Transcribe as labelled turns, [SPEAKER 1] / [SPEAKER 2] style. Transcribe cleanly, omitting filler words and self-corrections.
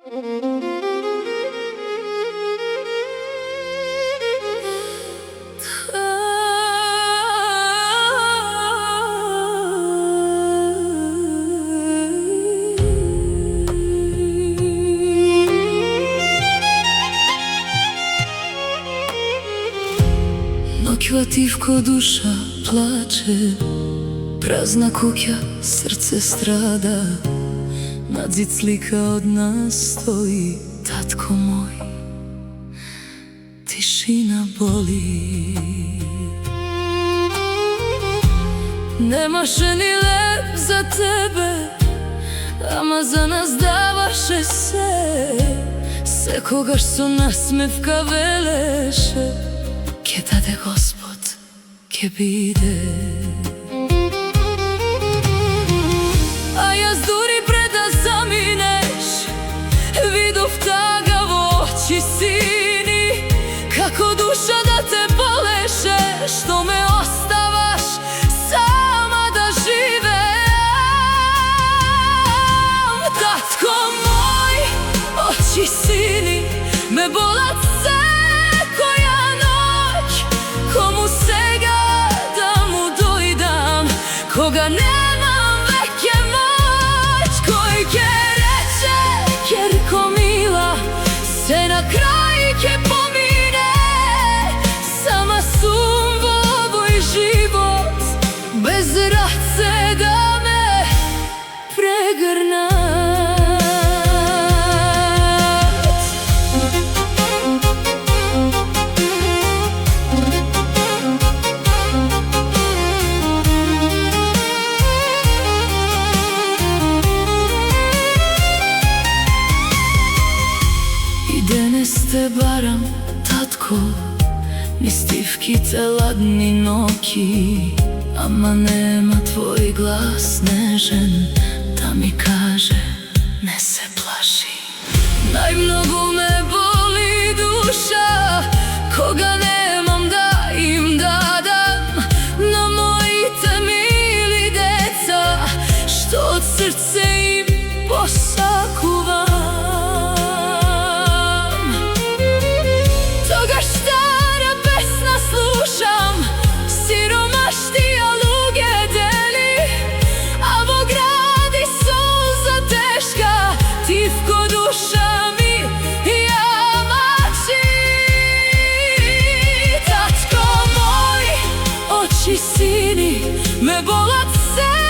[SPEAKER 1] Noć ko duša plače, prazna kuća, srce strada. Na zid slika od nas stoji, tatko moj, tišina boli. Nemaše ni lep za tebe, ama za nas davaše se kogaš su nasmevka veleše, ke dade Gospod, ke bide. A ja zduri preda zamineš, vidov taga v oči sini, kako duša da te boleše, što me ostavaš sama da živem. Tatko moj, oči sini, me bolat se koja noć, komu sega da mu dojdam, koga nemam veke moć, koji ke reče, kerko mila, se na kraj ke pomine, sama sum v ovoj život, bez race da me pregrnat. Te baram, tatko, ni stivkice ladni noki, ama nema tvoj glas nežen da mi kaže ne se plaši. Najmnogo me boli duša, koga nemam da im dadam, no mojite mili deca, što od srce im posakuvam. Sini, me bolat se